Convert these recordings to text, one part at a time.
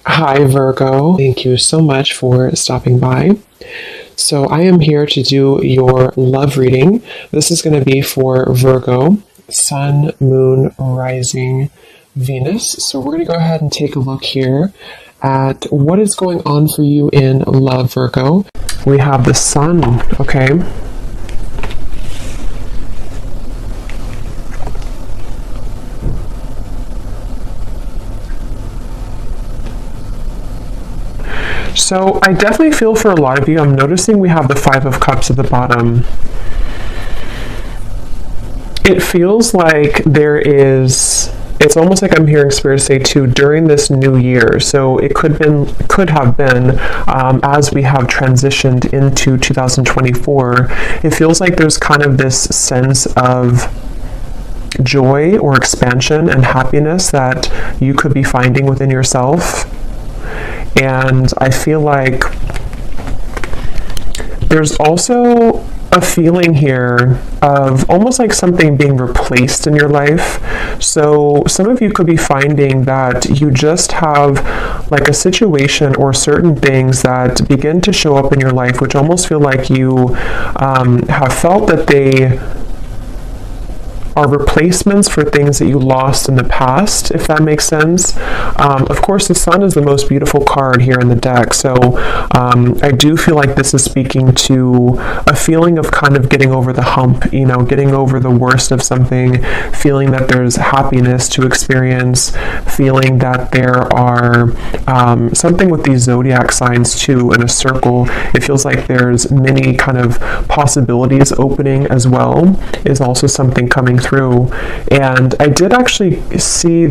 Hi, Virgo. Thank you so much for stopping by. So, I am here to do your love reading. This is going to be for Virgo, Sun, Moon, Rising, Venus. So, we're going to go ahead and take a look here at what is going on for you in love, Virgo. We have the Sun, okay? So I definitely feel for a lot of you, I'm noticing we have the Five of Cups at the bottom. It feels like it's almost like I'm hearing Spirit say too, during this new year. So it could have been as we have transitioned into 2024, it feels like there's kind of this sense of joy or expansion and happiness that you could be finding within yourself. And I feel like there's also a feeling here of almost like something being replaced in your life. So some of you could be finding that you just have like a situation or certain things that begin to show up in your life, which almost feel like you have felt that they are replacements for things that you lost in the past, if that makes sense. Of course, the Sun is the most beautiful card here in the deck, so I do feel like this is speaking to a feeling of kind of getting over the hump, getting over the worst of something, feeling that there's happiness to experience, feeling that there are something with these zodiac signs too in a circle. It feels like there's many kind of possibilities opening as well, is also something coming through. And I did actually see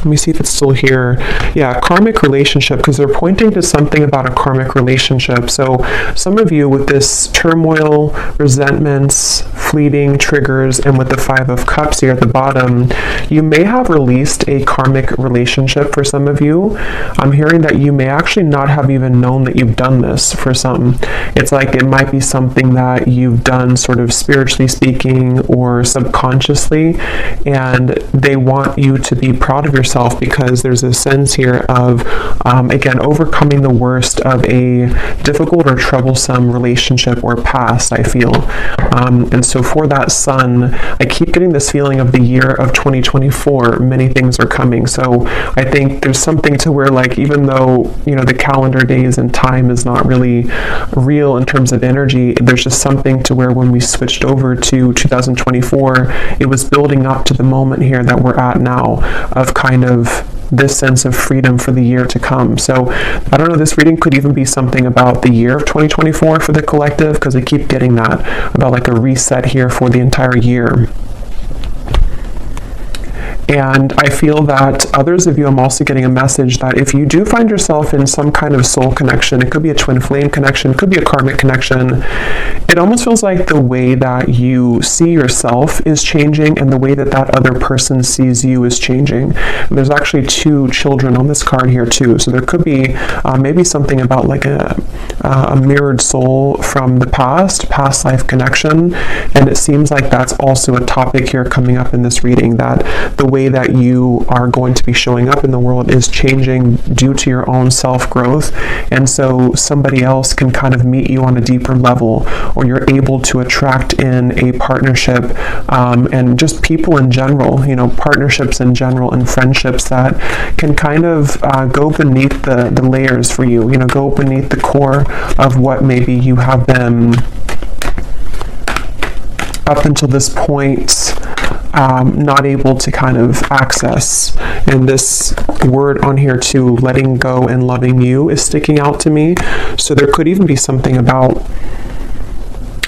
let me see if it's still here. Yeah, karmic relationship, because they're pointing to something about a karmic relationship. So some of you with this turmoil, resentments, fleeting triggers, and with the Five of Cups here at the bottom, you may have released a karmic relationship for some of you. I'm hearing that you may actually not have even known that you've done this for some. It's like it might be something that you've done sort of spiritually speaking or subconsciously, and they want you to be proud of yourself because there's a sense here of, again, overcoming the worst of a difficult or troublesome relationship or past, I feel. And so for that Sun, I keep getting this feeling of the year of 2024, many things are coming. So I think there's something to where, like, even though, the calendar days and time is not really real in terms of energy, there's just something to where when we switched over to 2024, it was building up to the moment here that we're at now of kind of this sense of freedom for the year to come. So I don't know, this reading could even be something about the year of 2024 for the collective, because I keep getting that about like a reset here for the entire year. And I feel that others of you, I'm also getting a message that if you do find yourself in some kind of soul connection, it could be a twin flame connection, it could be a karmic connection, it almost feels like the way that you see yourself is changing and the way that that other person sees you is changing. And there's actually two children on this card here too. So there could be maybe something about like a mirrored soul from the past life connection. And it seems like that's also a topic here coming up in this reading, that the way that you are going to be showing up in the world is changing due to your own self-growth, and so somebody else can kind of meet you on a deeper level, or you're able to attract in a partnership, and just people in general, partnerships in general and friendships that can kind of go beneath the layers for you, go beneath the core of what maybe you have been up until this point not able to kind of access. And this word on here too, letting go and loving you, is sticking out to me. So there could even be something about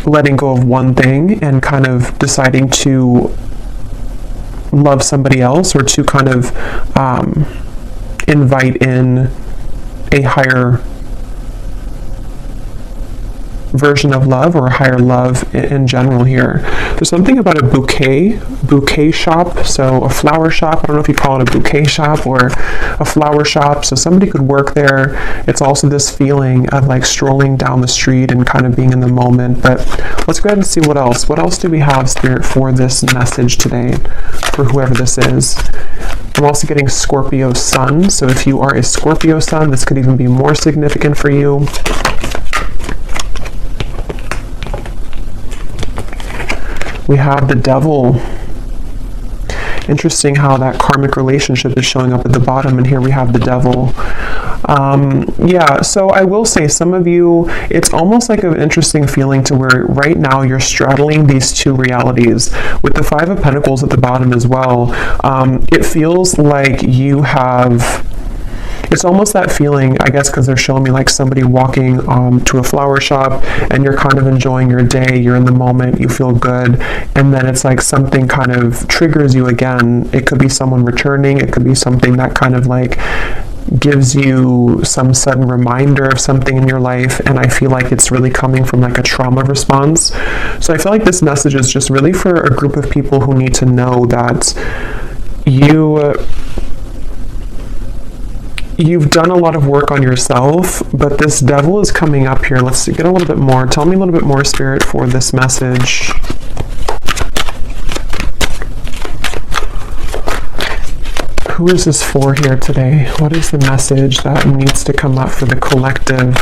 letting go of one thing and kind of deciding to love somebody else, or to kind of invite in a higher version of love, or a higher love in general here. There's something about a bouquet shop, so a flower shop. I don't know if you call it a bouquet shop or a flower shop, so somebody could work there. It's also this feeling of like strolling down the street and kind of being in the moment. But let's go ahead and see what else do we have, Spirit, for this message today, for whoever this is. I'm also getting Scorpio Sun. So if you are a Scorpio Sun, this could even be more significant for you. We have the Devil. Interesting how that karmic relationship is showing up at the bottom, and here we have the Devil. Yeah, so I will say some of you, it's almost like an interesting feeling to where right now you're straddling these two realities. With the Five of Pentacles at the bottom as well, it feels like you have... It's almost that feeling, I guess, because they're showing me like somebody walking to a flower shop and you're kind of enjoying your day, you're in the moment, you feel good, and then it's like something kind of triggers you again. It could be someone returning, it could be something that kind of like gives you some sudden reminder of something in your life, and I feel like it's really coming from like a trauma response. So I feel like this message is just really for a group of people who need to know that you've done a lot of work on yourself, but this Devil is coming up here. Let's get a little bit more. Tell me a little bit more, Spirit, for this message. Who is this for here today? What is the message that needs to come up for the collective?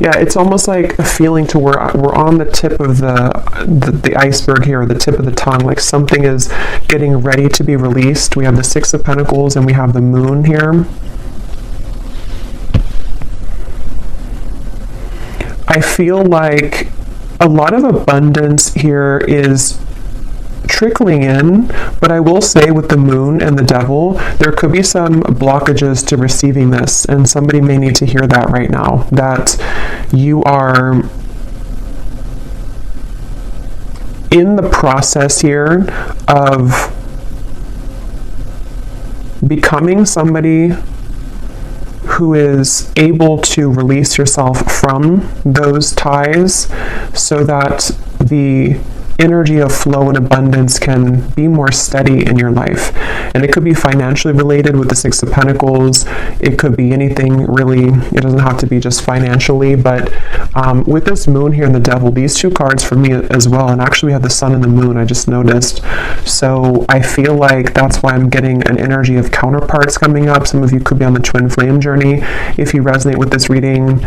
Yeah, it's almost like a feeling to where we're on the tip of the iceberg here, or the tip of the tongue, like something is getting ready to be released. We have the Six of Pentacles and we have the Moon here. I feel like a lot of abundance here is trickling in, but I will say with the Moon and the Devil, there could be some blockages to receiving this, and somebody may need to hear that right now, that you are in the process here of becoming somebody who is able to release yourself from those ties so that the energy of flow and abundance can be more steady in your life. And it could be financially related with the Six of Pentacles. It could be anything really. It doesn't have to be just financially, but with this Moon here and the Devil, these two cards for me as well, and actually we have the Sun and the Moon, I just noticed. So I feel like that's why I'm getting an energy of counterparts coming up. Some of you could be on the twin flame journey. If you resonate with this reading,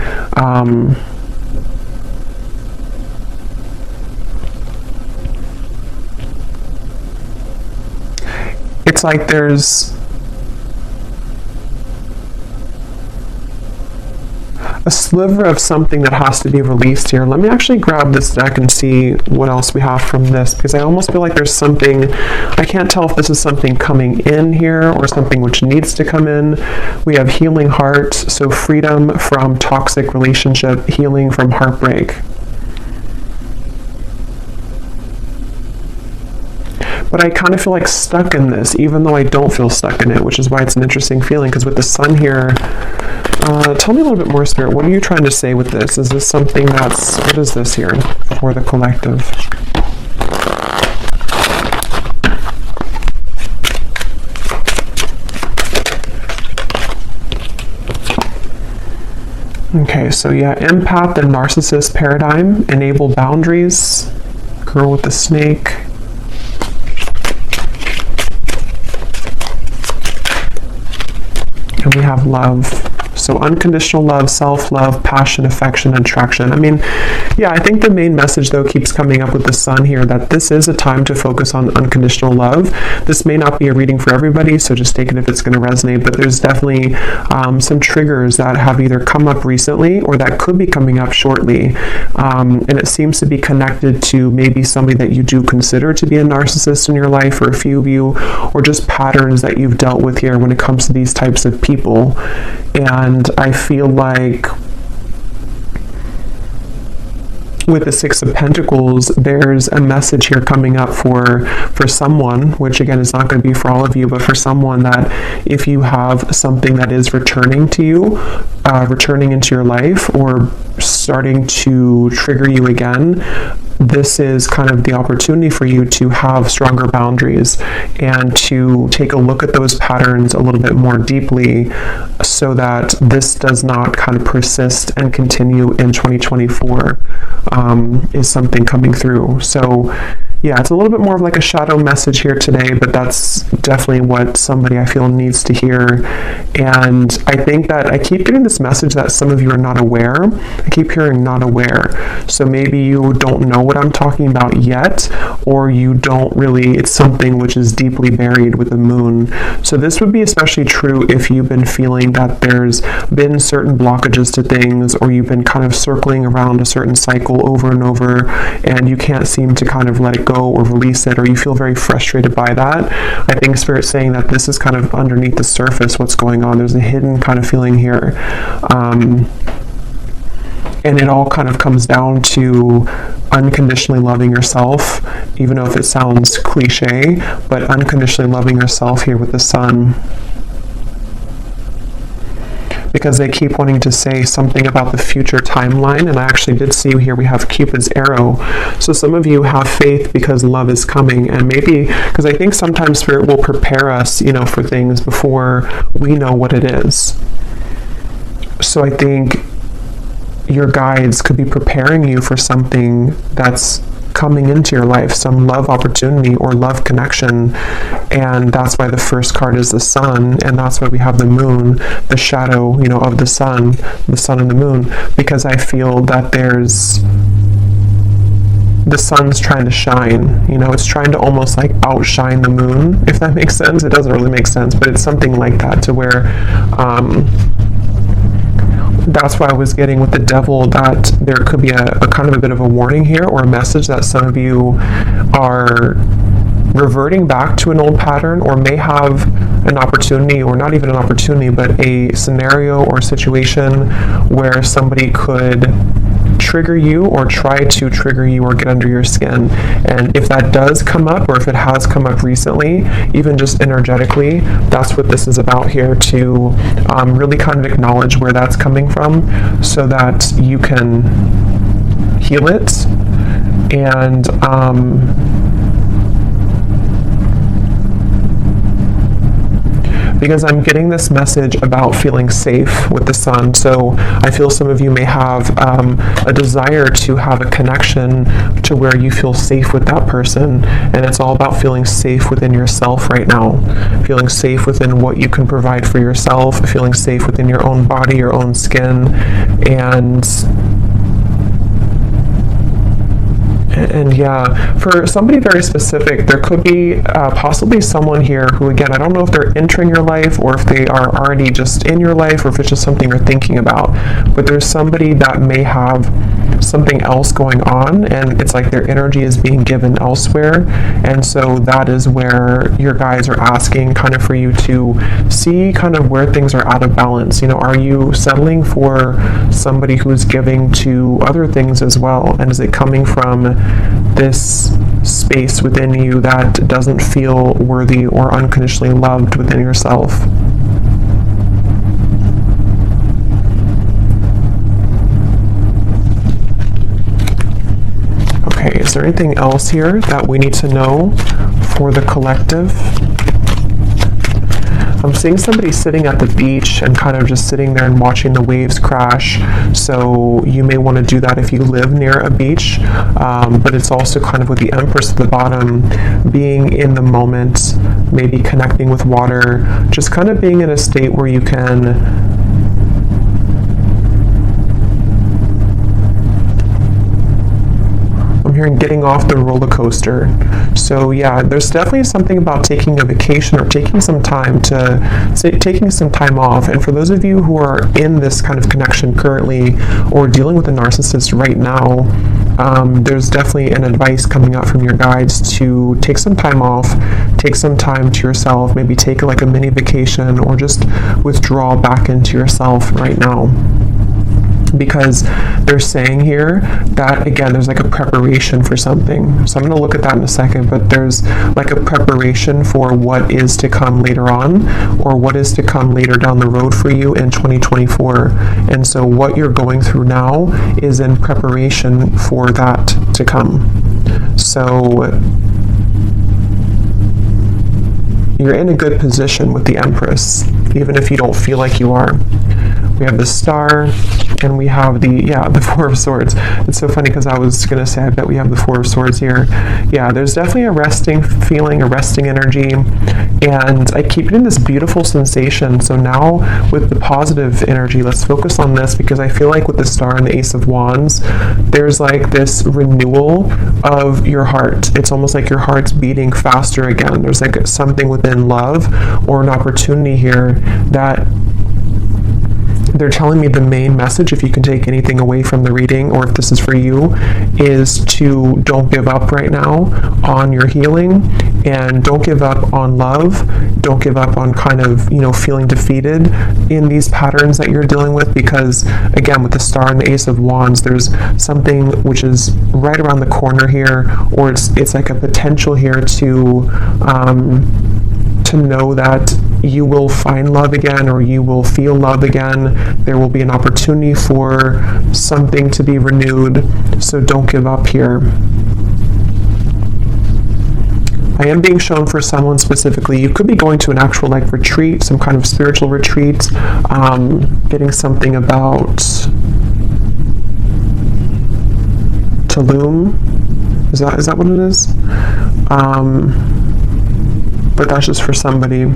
it's like there's a sliver of something that has to be released here. Let me actually grab this deck and see what else we have from this, because I almost feel like there's something, I can't tell if this is something coming in here or something which needs to come in. We have Healing Heart, so freedom from toxic relationship, healing from heartbreak. But I kind of feel like stuck in this, even though I don't feel stuck in it, which is why it's an interesting feeling, because with the Sun here, tell me a little bit more, Spirit. What are you trying to say with this? Is this something that's, what is this here for the collective? Okay, so yeah, empath and narcissist paradigm, enable boundaries, girl with the snake. And we have love. So unconditional love, self-love, passion, affection, and attraction. I mean, yeah, I think the main message, though, keeps coming up with the Sun here, that this is a time to focus on unconditional love. This may not be a reading for everybody, so just take it if it's going to resonate, but there's definitely some triggers that have either come up recently or that could be coming up shortly. And it seems to be connected to maybe somebody that you do consider to be a narcissist in your life, or a few of you, or just patterns that you've dealt with here when it comes to these types of people. And I feel like with the Six of Pentacles, there's a message here coming up for someone, which again is not going to be for all of you, but for someone, that if you have something that is returning to you, returning into your life, or starting to trigger you again, this is kind of the opportunity for you to have stronger boundaries and to take a look at those patterns a little bit more deeply so that this does not kind of persist and continue in 2024, is something coming through. So yeah, it's a little bit more of like a shadow message here today, but that's definitely what somebody I feel needs to hear. And I think that I keep getting this message that some of you are not aware. I keep hearing not aware. So maybe you don't know what I'm talking about yet, or you don't really, it's something which is deeply buried with the moon. So this would be especially true if you've been feeling that there's been certain blockages to things, or you've been kind of circling around a certain cycle over and over, and you can't seem to kind of let it go or release it, or you feel very frustrated by that. I think Spirit's saying that this is kind of underneath the surface what's going on. There's a hidden kind of feeling here. And it all kind of comes down to unconditionally loving yourself, even though if it sounds cliche, but unconditionally loving yourself here with the Sun. Because they keep wanting to say something about the future timeline, and I actually did see here we have Cupid's arrow. So some of you have faith because love is coming, and maybe because I think sometimes Spirit will prepare us, for things before we know what it is. So I think your guides could be preparing you for something that's coming into your life, some love opportunity or love connection. And that's why the first card is the Sun, and that's why we have the moon, the shadow, of the sun and the moon, because I feel that the sun's trying to shine, it's trying to almost like outshine the moon, if that makes sense. It doesn't really make sense, but it's something like that, to where that's why I was getting with the Devil that there could be a kind of a bit of a warning here, or a message that some of you are reverting back to an old pattern, or may have an opportunity, or not even an opportunity, but a scenario or situation where somebody could trigger you or try to trigger you or get under your skin. And if that does come up, or if it has come up recently, even just energetically, that's what this is about here, to really kind of acknowledge where that's coming from so that you can heal it. And because I'm getting this message about feeling safe with the Sun. So I feel some of you may have a desire to have a connection to where you feel safe with that person. And it's all about feeling safe within yourself right now. Feeling safe within what you can provide for yourself, feeling safe within your own body, your own skin. And yeah, for somebody very specific, there could be possibly someone here who, again, I don't know if they're entering your life or if they are already just in your life, or if it's just something you're thinking about, but there's somebody that may have something else going on, and it's like their energy is being given elsewhere. And so that is where your guides are asking kind of for you to see kind of where things are out of balance. Are you settling for somebody who's giving to other things as well? And is it coming from this space within you that doesn't feel worthy or unconditionally loved within yourself? Okay, is there anything else here that we need to know for the collective? I'm seeing somebody sitting at the beach and kind of just sitting there and watching the waves crash. So you may want to do that if you live near a beach. But it's also kind of with the Empress at the bottom, being in the moment, maybe connecting with water, just kind of being in a state where you can and getting off the roller coaster. So yeah, there's definitely something about taking a vacation or taking some time off. And for those of you who are in this kind of connection currently, or dealing with a narcissist right now, there's definitely an advice coming out from your guides to take some time off, take some time to yourself, maybe take like a mini vacation, or just withdraw back into yourself right now. because they're saying here that, again, there's like a preparation for something. So I'm going to look at that in a second, but there's like a preparation for what is to come later on, or what is to come later down the road for you in 2024. And so what you're going through now is in preparation for that to come. So you're in a good position with the Empress, even if you don't feel like you are. We have the Star, and we have the Four of Swords. It's so funny because I was going to say, I bet we have the Four of Swords here. Yeah, there's definitely a resting feeling, a resting energy, and I keep getting this beautiful sensation. So now with the positive energy, let's focus on this, because I feel like with the Star and the Ace of Wands, there's like this renewal of your heart. It's almost like your heart's beating faster again. There's like something within love or an opportunity here that they're telling me the main message, if you can take anything away from the reading, or if this is for you, is to don't give up right now on your healing, and don't give up on love. Don't give up on kind of, feeling defeated in these patterns that you're dealing with, because again, with the Star and the Ace of Wands, there's something which is right around the corner here, or it's like a potential here to know that you will find love again, or you will feel love again. There will be an opportunity for something to be renewed, so don't give up here. I am being shown for someone specifically, you could be going to an actual like retreat, some kind of spiritual retreat, getting something about Tulum. Is that what it is? But that's just for somebody.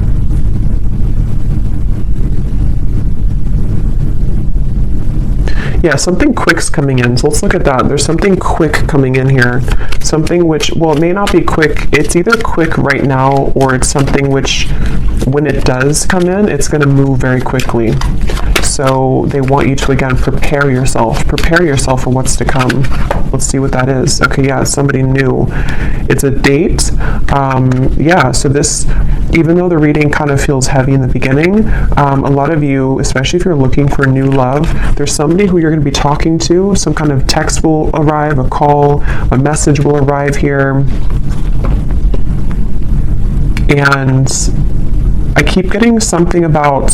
Yeah, something quick's coming in. So let's look at that. There's something quick coming in here. Something which, well, it may not be quick. It's either quick right now, or it's something which, when it does come in, it's going to move very quickly. So they want you to, again, prepare yourself for what's to come. Let's see what that is. Okay, yeah, somebody new. It's a date. Yeah, so this, even though the reading kind of feels heavy in the beginning, a lot of you, especially if you're looking for new love, there's somebody who you're going to be talking to. Some kind of text will arrive, a call, a message will arrive here. And I keep getting something about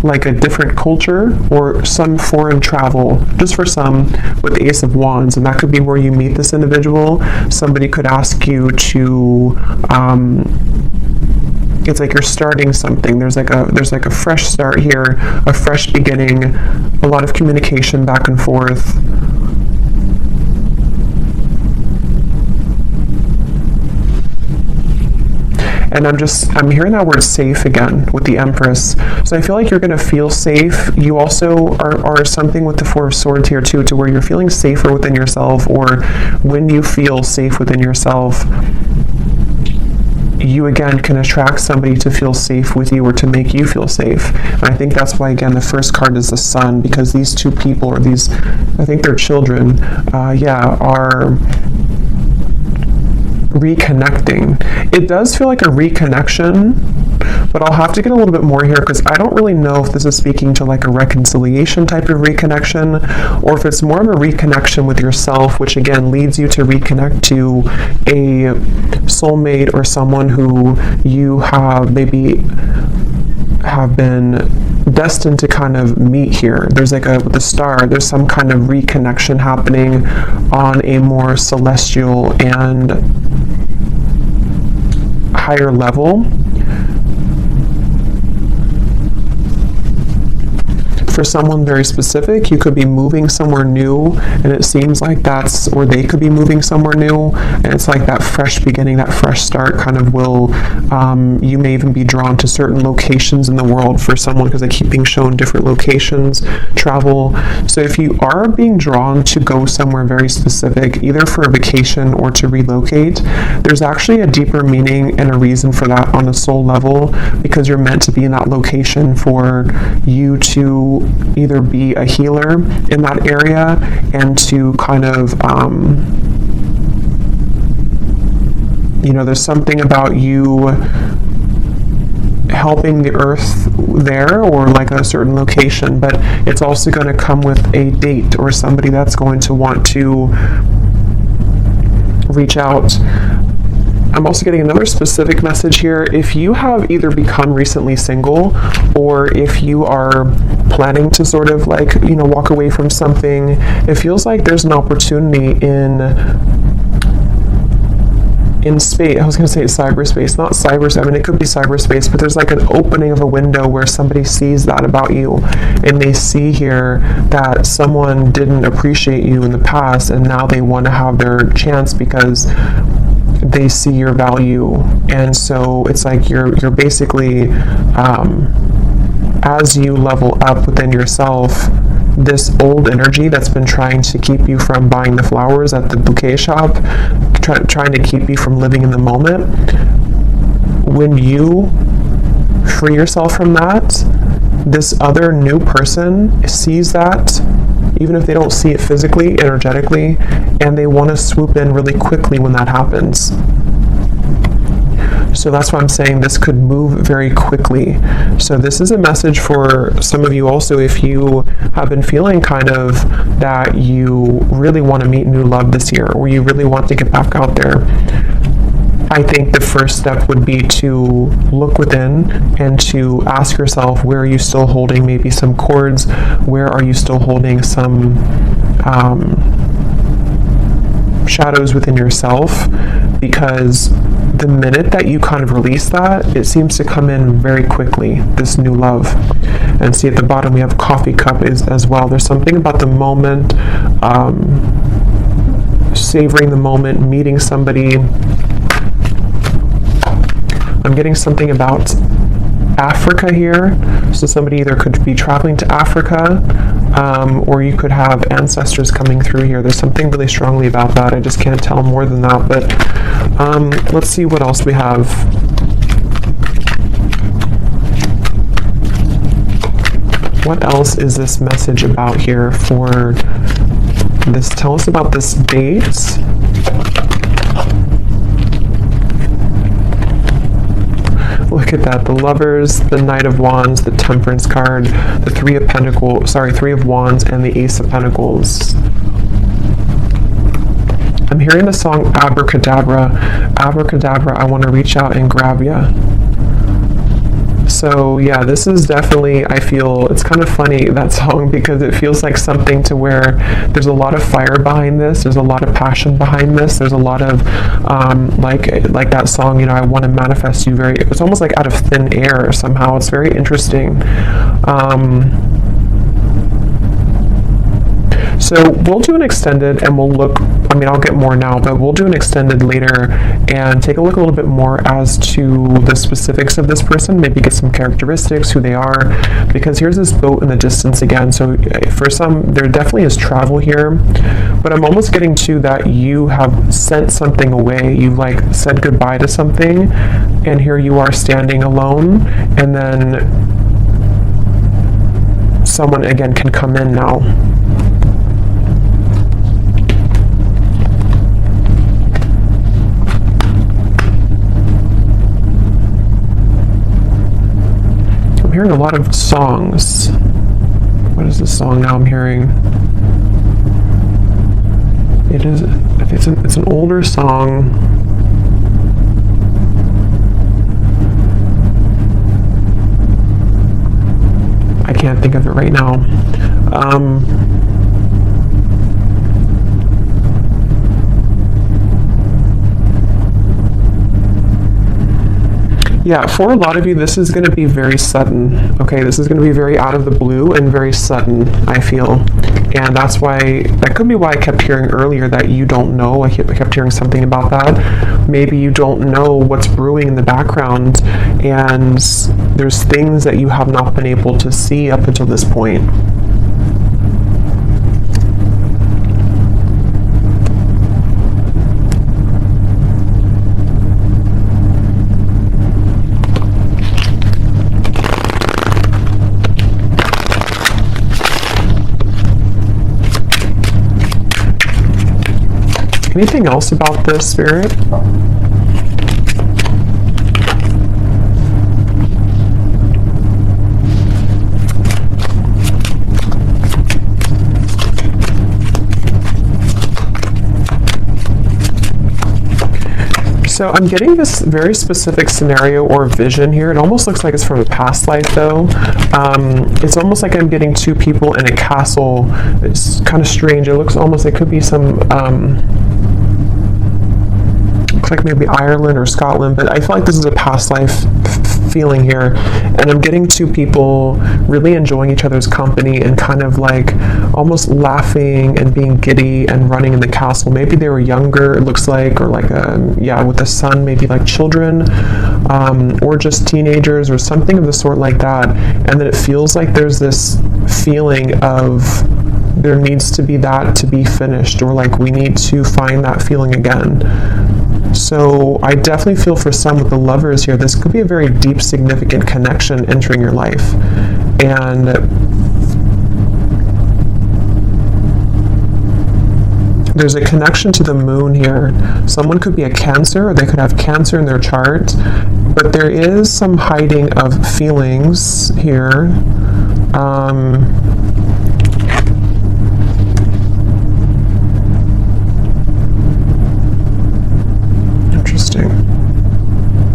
like a different culture or some foreign travel, just for some with the Ace of Wands, and that could be where you meet this individual. Somebody could ask you to, it's like you're starting something. There's like a fresh start here, a fresh beginning, a lot of communication back and forth. And I'm hearing that word safe again with the Empress. So I feel like you're going to feel safe. You also are something with the Four of Swords here too, to where you're feeling safer within yourself, or when you feel safe within yourself, you again can attract somebody to feel safe with you, or to make you feel safe. And I think that's why, again, the first card is the Sun, because these two people, or these, I think they're children, are reconnecting. It does feel like a reconnection, but I'll have to get a little bit more here, because I don't really know if this is speaking to like a reconciliation type of reconnection, or if it's more of a reconnection with yourself, which again leads you to reconnect to a soulmate, or someone who you have maybe have been destined to kind of meet here. There's like with the Star, there's some kind of reconnection happening on a more celestial and higher level. For someone very specific, you could be moving somewhere new, and it seems like that's, or they could be moving somewhere new, and it's like that fresh beginning, that fresh start kind of will, you may even be drawn to certain locations in the world for someone, because I keep being shown different locations, travel. So if you are being drawn to go somewhere very specific, either for a vacation or to relocate, there's actually a deeper meaning and a reason for that on a soul level, because you're meant to be in that location for you to either be a healer in that area, and to kind of, there's something about you helping the earth there, or like a certain location, but it's also going to come with a date or somebody that's going to want to reach out. I'm also getting another specific message here. If you have either become recently single, or if you are planning to sort of like, you know, walk away from something, it feels like there's an opportunity in space. I was going to say cyberspace, not cyberspace. I mean, it could be cyberspace, but there's like an opening of a window where somebody sees that about you, and they see here that someone didn't appreciate you in the past, and now they want to have their chance because they see your value. And so it's like you're basically, as you level up within yourself, this old energy that's been trying to keep you from buying the flowers at the bouquet shop, trying to keep you from living in the moment, when you free yourself from that, this other new person sees that, even if they don't see it physically, energetically, and they want to swoop in really quickly when that happens. So that's why I'm saying this could move very quickly. So this is a message for some of you also, if you have been feeling kind of that you really want to meet new love this year, or you really want to get back out there. I think the first step would be to look within and to ask yourself, where are you still holding maybe some cords? Where are you still holding some shadows within yourself? Because the minute that you kind of release that, it seems to come in very quickly, this new love. And see at the bottom we have coffee cup as well. There's something about the moment, savoring the moment, meeting somebody. I'm getting something about Africa here. So somebody either could be traveling to Africa, or you could have ancestors coming through here. There's something really strongly about that. I just can't tell more than that. But let's see what else we have. What else is this message about here for this? Tell us about this date. Look at that, the Lovers, the Knight of Wands, the Temperance card, the Three of Wands, and the Ace of Pentacles. I'm hearing the song Abracadabra. Abracadabra, I want to reach out and grab ya. So yeah, this is definitely, I feel, it's kind of funny, that song, because it feels like something to where there's a lot of fire behind this, there's a lot of passion behind this, there's a lot of, like that song, you know, I want to manifest you it's almost like out of thin air somehow. It's very interesting. So we'll do an extended, and we'll look, I mean, I'll get more now, but we'll do an extended later and take a look a little bit more as to the specifics of this person, maybe get some characteristics, who they are, because here's this boat in the distance again. So for some, there definitely is travel here, but I'm almost getting to that you have sent something away. You've like said goodbye to something, and here you are standing alone, and then someone again can come in now. I'm hearing a lot of songs. What is this song now I'm hearing? It's an older song. I can't think of it right now. Yeah, for a lot of you, this is going to be very sudden. Okay, this is going to be very out of the blue and very sudden, I feel. And that's why, that could be why I kept hearing earlier that you don't know. I kept hearing something about that. Maybe you don't know what's brewing in the background, and there's things that you have not been able to see up until this point. Anything else about this, Spirit? So I'm getting this very specific scenario or vision here. It almost looks like it's from a past life though. It's almost like I'm getting two people in a castle. It's kind of strange. It looks almost, it could be some, looks like maybe Ireland or Scotland, but I feel like this is a past life feeling here. And I'm getting two people really enjoying each other's company and kind of like almost laughing and being giddy and running in the castle. Maybe they were younger, it looks like, or like with the son, maybe like children, or just teenagers or something of the sort like that. And then it feels like there's this feeling of there needs to be that to be finished, or like we need to find that feeling again. So I definitely feel for some with the lovers here, this could be a very deep, significant connection entering your life. And there's a connection to the moon here. Someone could be a Cancer, or they could have Cancer in their chart, but there is some hiding of feelings here.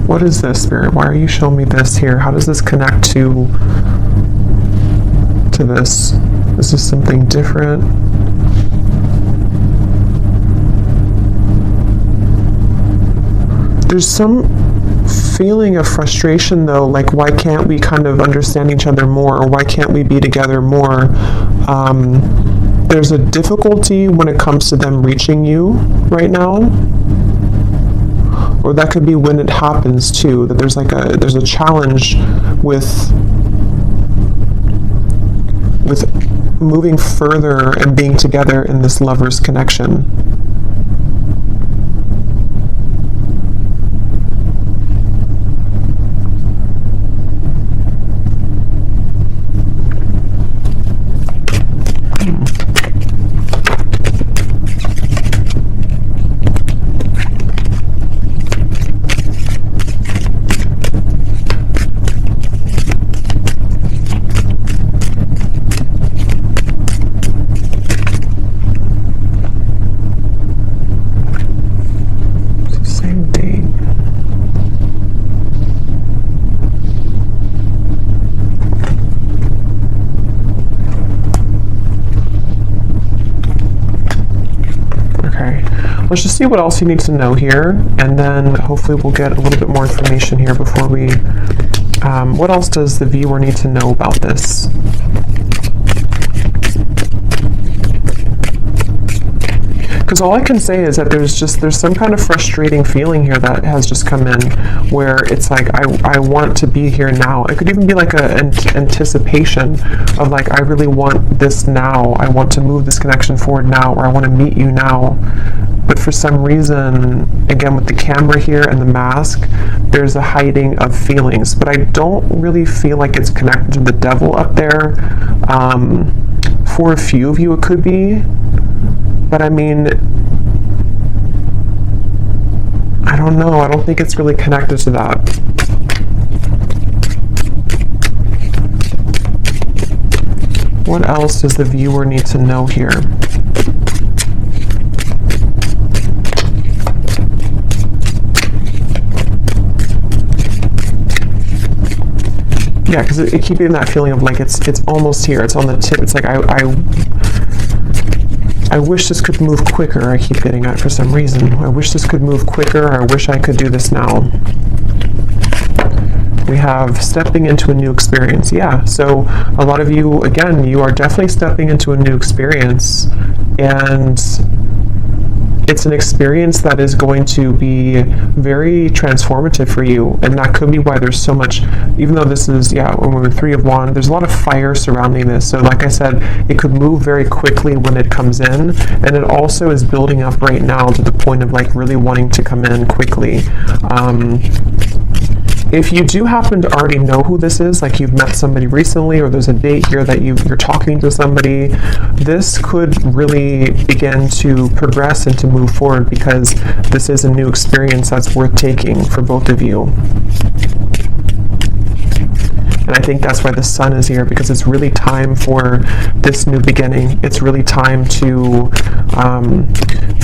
What is this, Spirit? Why are you showing me this here? How does this connect to this? Is this something different? There's some feeling of frustration though, like why can't we kind of understand each other more, or why can't we be together more? There's a difficulty when it comes to them reaching you right now. Or that could be when it happens too, that there's a challenge with moving further and being together in this lover's connection. Let's just see what else you need to know here, and then hopefully we'll get a little bit more information here before we... what else does the viewer need to know about this? Because all I can say is that there's some kind of frustrating feeling here that has just come in, where it's like I want to be here now. It could even be like an anticipation of like, I really want this now. I want to move this connection forward now, or I want to meet you now. But for some reason, again with the camera here and the mask, there's a hiding of feelings. But I don't really feel like it's connected to the devil up there. For a few of you it could be. But I mean, I don't know. I don't think it's really connected to that. What else does the viewer need to know here? Yeah, because it keeps getting that feeling of like it's almost here. It's on the tip. It's like I wish this could move quicker. I keep getting at for some reason. I wish this could move quicker. I wish I could do this now. We have stepping into a new experience. Yeah, so a lot of you, again, you are definitely stepping into a new experience, and it's an experience that is going to be very transformative for you, and that could be why there's so much, even though this is, when we're Three of Wands, there's a lot of fire surrounding this. So like I said, it could move very quickly when it comes in, and it also is building up right now to the point of like really wanting to come in quickly. If you do happen to already know who this is, like you've met somebody recently, or there's a date here that you're talking to somebody, this could really begin to progress and to move forward, because this is a new experience that's worth taking for both of you. And I think that's why the sun is here, because it's really time for this new beginning. It's really time to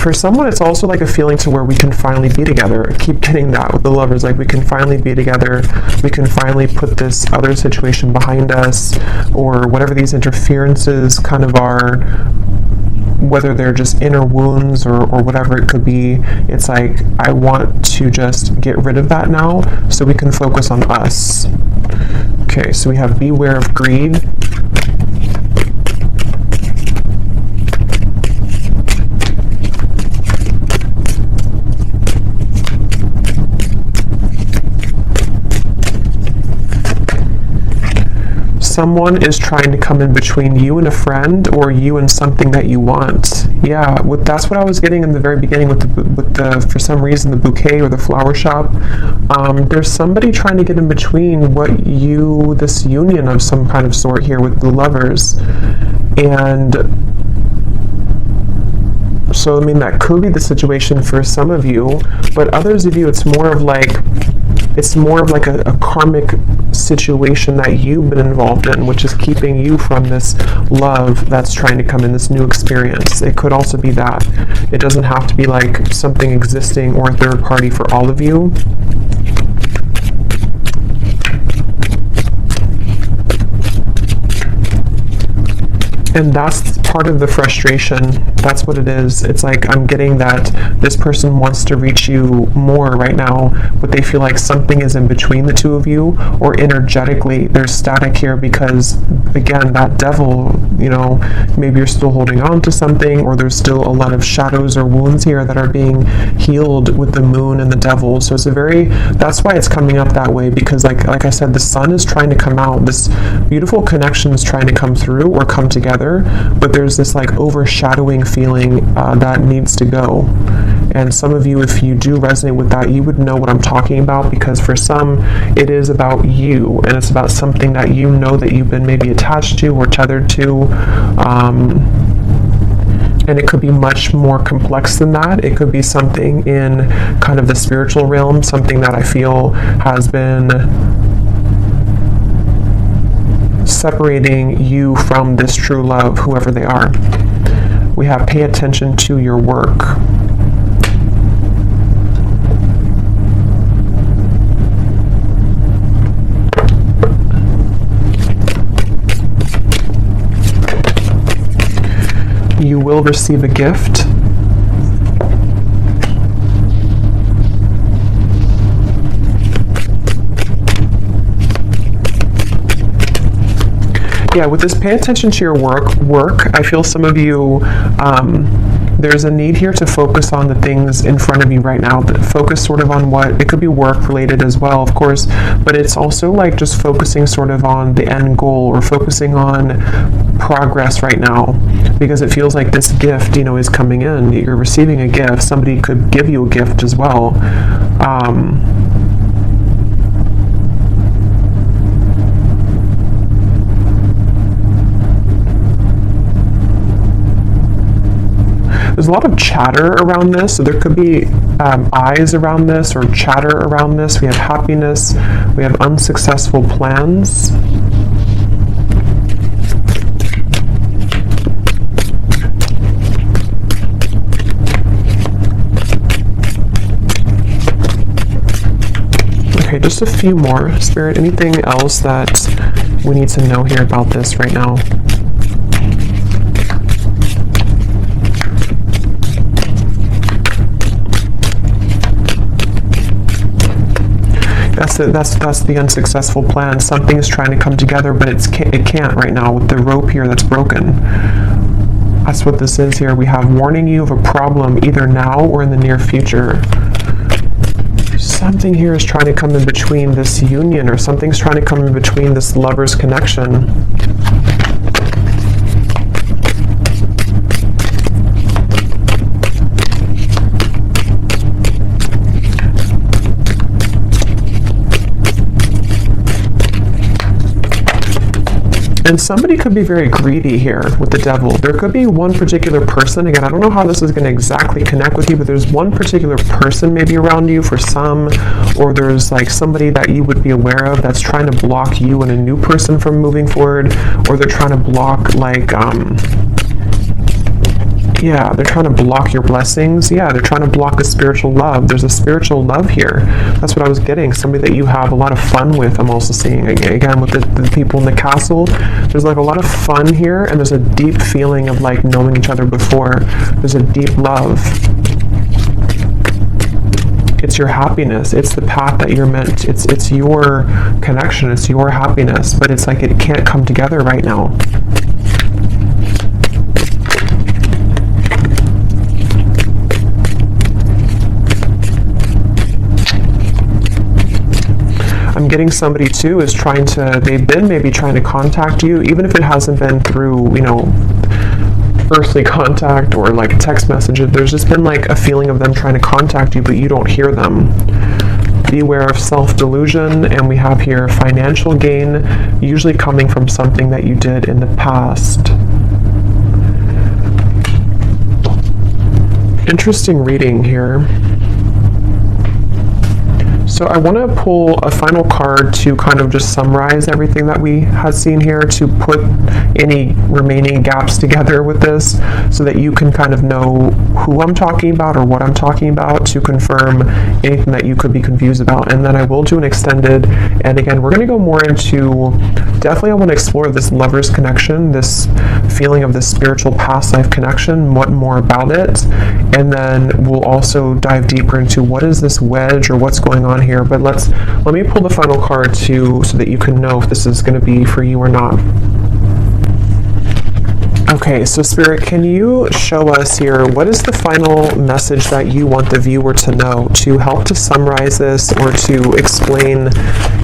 for someone, it's also like a feeling to where we can finally be together. I keep getting that with the Lovers, like we can finally be together. We can finally put this other situation behind us, or whatever these interferences kind of are, whether they're just inner wounds or whatever it could be. It's like, I want to just get rid of that now so we can focus on us. Okay, so we have beware of greed. Someone is trying to come in between you and a friend, or you and something that you want. Yeah, that's what I was getting in the very beginning with the for some reason, the bouquet or the flower shop. There's somebody trying to get in between this union of some kind of sort here with the Lovers. And so, I mean, that could be the situation for some of you, but others of you, it's more of like a karmic situation that you've been involved in, which is keeping you from this love that's trying to come in, this new experience. It could also be that. It doesn't have to be like something existing or a third party for all of you. And that's part of the frustration. That's what it is. It's like, I'm getting that this person wants to reach you more right now, but they feel like something is in between the two of you, or energetically there's static here because, again, that devil, you know, maybe you're still holding on to something, or there's still a lot of shadows or wounds here that are being healed with the moon and the devil. So it's that's why it's coming up that way, because like I said, the sun is trying to come out. This beautiful connection is trying to come through or come together, but there's this like overshadowing feeling that needs to go. And some of you, if you do resonate with that, you would know what I'm talking about, because for some it is about you, and it's about something that you know that you've been maybe attached to or tethered to, and it could be much more complex than that. It could be something in kind of the spiritual realm, something that I feel has been separating you from this true love, whoever they are. We have pay attention to your work. You will receive a gift. Yeah, with this pay attention to your work, I feel some of you, there's a need here to focus on the things in front of you right now. Focus sort of on what, it could be work related as well, of course, but it's also like just focusing sort of on the end goal, or focusing on progress right now, because it feels like this gift, you know, is coming in. You're receiving a gift. Somebody could give you a gift as well. There's a lot of chatter around this, so there could be eyes around this, or chatter around this. We have happiness, we have unsuccessful plans. Okay, just a few more. Spirit, anything else that we need to know here about this right now? That's the unsuccessful plan. Something is trying to come together, but it can't right now with the rope here that's broken. That's what this is here. We have warning you of a problem either now or in the near future. Something here is trying to come in between this union, or something's trying to come in between this lover's connection. And somebody could be very greedy here with the devil. There could be one particular person. Again, I don't know how this is going to exactly connect with you, but there's one particular person maybe around you for some, or there's like somebody that you would be aware of that's trying to block you and a new person from moving forward, or they're trying to block like Yeah, they're trying to block your blessings. Yeah, they're trying to block a spiritual love. There's a spiritual love here. That's what I was getting. Somebody that you have a lot of fun with, I'm also seeing. Again, with the people in the castle, there's like a lot of fun here, and there's a deep feeling of like knowing each other before. There's a deep love. It's your happiness. It's the path that you're meant. It's your connection. It's your happiness. But it's like it can't come together right now. I'm getting somebody too is trying to, they've been maybe trying to contact you, even if it hasn't been through, you know, earthly contact or like a text message. There's just been like a feeling of them trying to contact you, but you don't hear them. Beware of self-delusion, and we have here financial gain, usually coming from something that you did in the past. Interesting reading here. So I want to pull a final card to kind of just summarize everything that we have seen here, to put any remaining gaps together with this so that you can kind of know who I'm talking about or what I'm talking about, to confirm anything that you could be confused about. And then I will do an extended, and again, we're going to go more into, definitely I want to explore this lover's connection, this feeling of this spiritual past life connection, what more about it, and then we'll also dive deeper into what is this wedge or what's going on here. But let me pull the final card too, so that you can know if this is going to be for you or not. Okay, so Spirit, can you show us here, what is the final message that you want the viewer to know, to help to summarize this or to explain,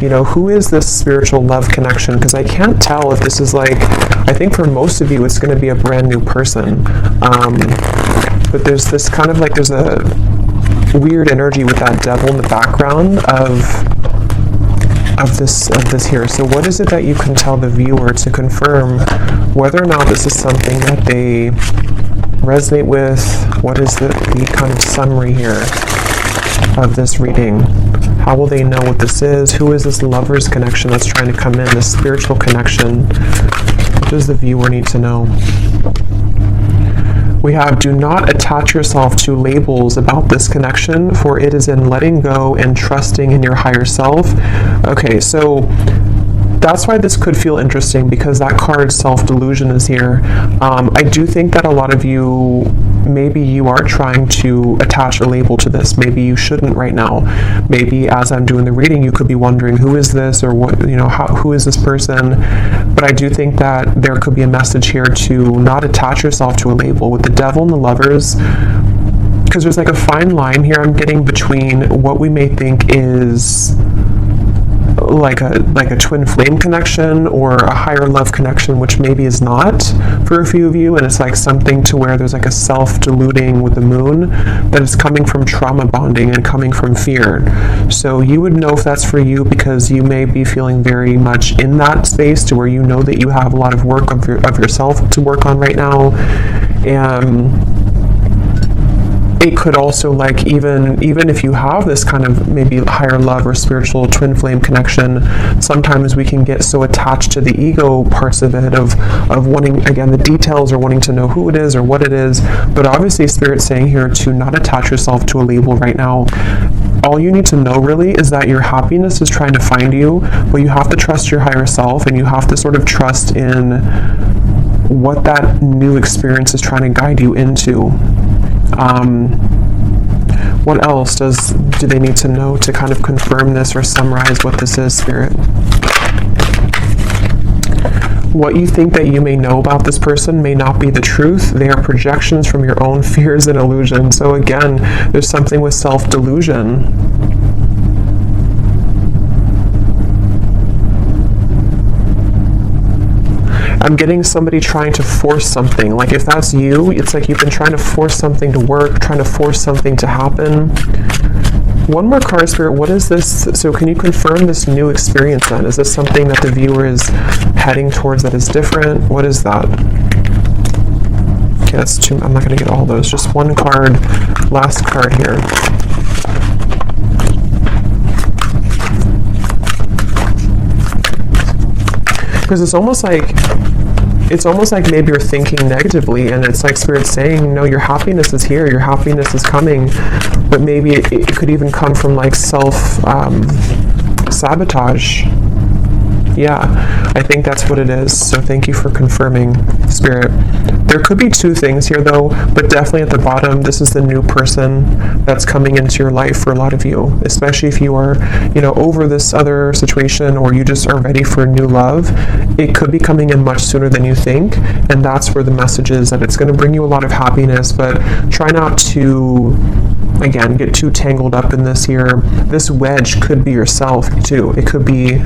you know, who is this spiritual love connection? Because I can't tell if this is like, I think for most of you it's going to be a brand new person. But there's this kind of like, there's a weird energy with that devil in the background of this here. So what is it that you can tell the viewer to confirm whether or not this is something that they resonate with? What is the kind of summary here of this reading? How will they know what this is? Who is this lover's connection that's trying to come in, this spiritual connection? What does the viewer need to know? We have, do not attach yourself to labels about this connection, for it is in letting go and trusting in your higher self. Okay, so that's why this could feel interesting, because that card self-delusion is here. I do think that a lot of you, maybe you are trying to attach a label to this. Maybe you shouldn't right now. Maybe as I'm doing the reading, you could be wondering, who is this, or what, you know, who is this person? But I do think that there could be a message here to not attach yourself to a label. With the devil and the lovers, because there's like a fine line here I'm getting between what we may think is like a twin flame connection or a higher love connection, which maybe is not for a few of you, and it's like something to where there's like a self-deluding with the moon that is coming from trauma bonding and coming from fear. So you would know if that's for you, because you may be feeling very much in that space to where you know that you have a lot of work of yourself to work on right now. And it could also, like, even if you have this kind of maybe higher love or spiritual twin flame connection, sometimes we can get so attached to the ego parts of it, of wanting, again, the details, or wanting to know who it is or what it is. But obviously Spirit's saying here to not attach yourself to a label right now. All you need to know really is that your happiness is trying to find you, but you have to trust your higher self, and you have to sort of trust in what that new experience is trying to guide you into. What else do they need to know to kind of confirm this or summarize what this is, Spirit? What you think that you may know about this person may not be the truth. They are projections from your own fears and illusions. So again, there's something with self-delusion. I'm getting somebody trying to force something. Like if that's you, it's like you've been trying to force something to work, trying to force something to happen. One more card, Spirit. What is this? So can you confirm this new experience then? Is this something that the viewer is heading towards that is different? What is that? Okay, that's two. I'm not going to get all those. Just one card. Last card here. Because it's almost like it's almost like maybe you're thinking negatively, and it's like Spirit's saying, no, your happiness is here, your happiness is coming, but maybe it could even come from like sabotage. Yeah, I think that's what it is. So thank you for confirming, Spirit. There could be two things here though, but definitely at the bottom, this is the new person that's coming into your life for a lot of you, especially if you are, over this other situation, or you just are ready for new love. It could be coming in much sooner than you think, and that's where the message is, that it's going to bring you a lot of happiness, but try not to, again, get too tangled up in this here. This wedge could be yourself too. It could be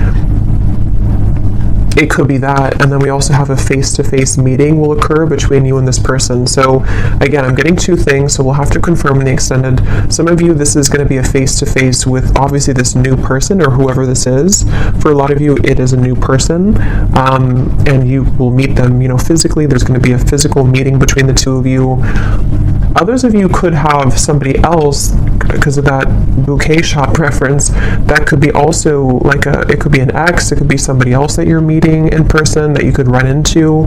that, and then we also have a face-to-face meeting will occur between you and this person. So again, I'm getting two things, so we'll have to confirm in the extended. Some of you, this is going to be a face-to-face with obviously this new person or whoever this is. For a lot of you, it is a new person, and you will meet them, physically. There's going to be a physical meeting between the two of you. Others of you could have somebody else, because of that bouquet shop reference, that could be also like it could be an ex, it could be somebody else that you're meeting in person that you could run into,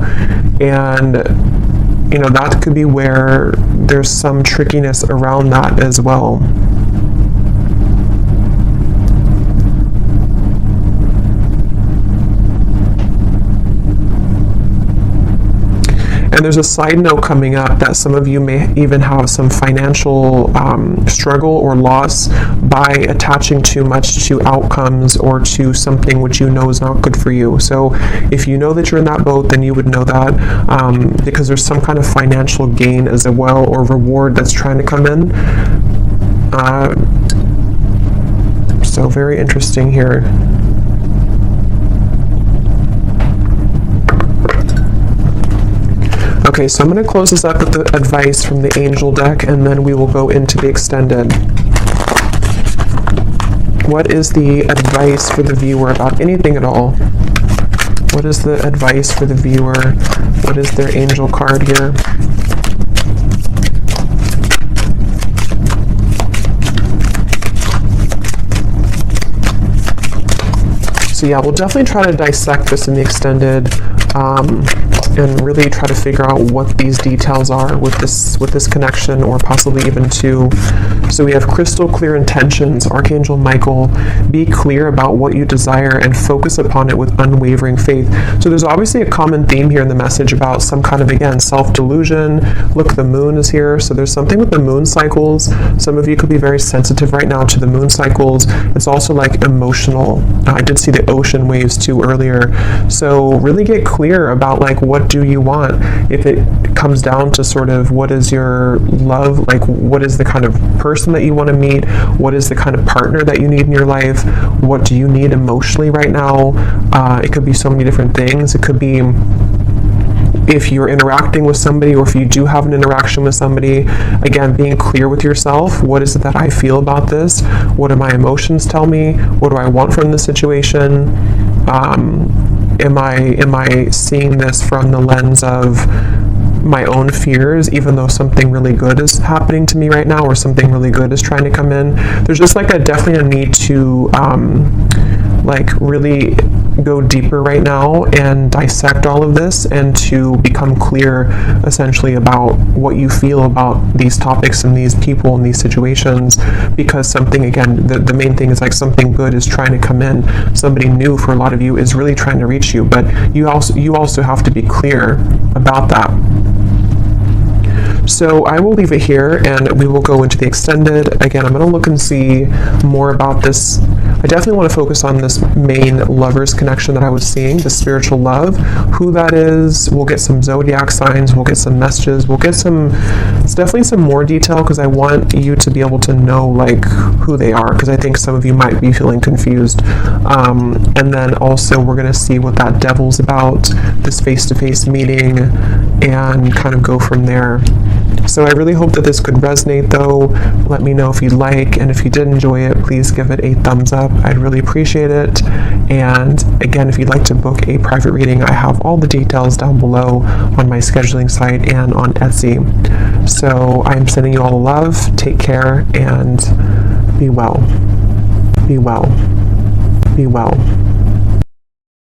and that could be where there's some trickiness around that as well. And there's a side note coming up that some of you may even have some financial struggle or loss by attaching too much to outcomes or to something which you know is not good for you. So if you know that you're in that boat, then you would know that, because there's some kind of financial gain as well, or reward that's trying to come in. So very interesting here. Okay, so I'm going to close this up with the advice from the angel deck, and then we will go into the extended. What is the advice for the viewer about anything at all? What is the advice for the viewer? What is their angel card here? So yeah, we'll definitely try to dissect this in the extended, and really try to figure out what these details are with this connection, or possibly even two. So we have crystal clear intentions, Archangel Michael. Be clear about what you desire and focus upon it with unwavering faith. So there's obviously a common theme here in the message about some kind of, again, self-delusion. Look, the moon is here, so there's something with the moon cycles. Some of you could be very sensitive right now to the moon cycles. It's also like emotional. I did see the ocean waves too earlier. So really get clear about like, what do you want? If it comes down to sort of what is your love, like what is the kind of person that you want to meet, what is the kind of partner that you need in your life, what do you need emotionally right now? It could be so many different things. It could be if you're interacting with somebody, or if you do have an interaction with somebody, again, being clear with yourself. What is it that I feel about this? What do my emotions tell me? What do I want from the situation? Am I seeing this from the lens of my own fears, even though something really good is happening to me right now, or something really good is trying to come in? There's just like definitely a need to like really go deeper right now and dissect all of this, and to become clear essentially about what you feel about these topics and these people and these situations, because something, again, the main thing is like something good is trying to come in. Somebody new for a lot of you is really trying to reach you, but you also have to be clear about that. So I will leave it here, and we will go into the extended. Again, I'm going to look and see more about this. I definitely want to focus on this main lovers connection that I was seeing, the spiritual love, who that is. We'll get some zodiac signs, we'll get some messages, we'll get it's definitely some more detail, because I want you to be able to know like who they are, because I think some of you might be feeling confused. And then also we're going to see what that devil's about, this face-to-face meeting, and kind of go from there. So I really hope that this could resonate though. Let me know if you like, and if you did enjoy it, please give it a thumbs up. I'd really appreciate it. And again, if you'd like to book a private reading, I have all the details down below on my scheduling site and on Etsy. So I'm sending you all the love. Take care and be well. Be well. Be well.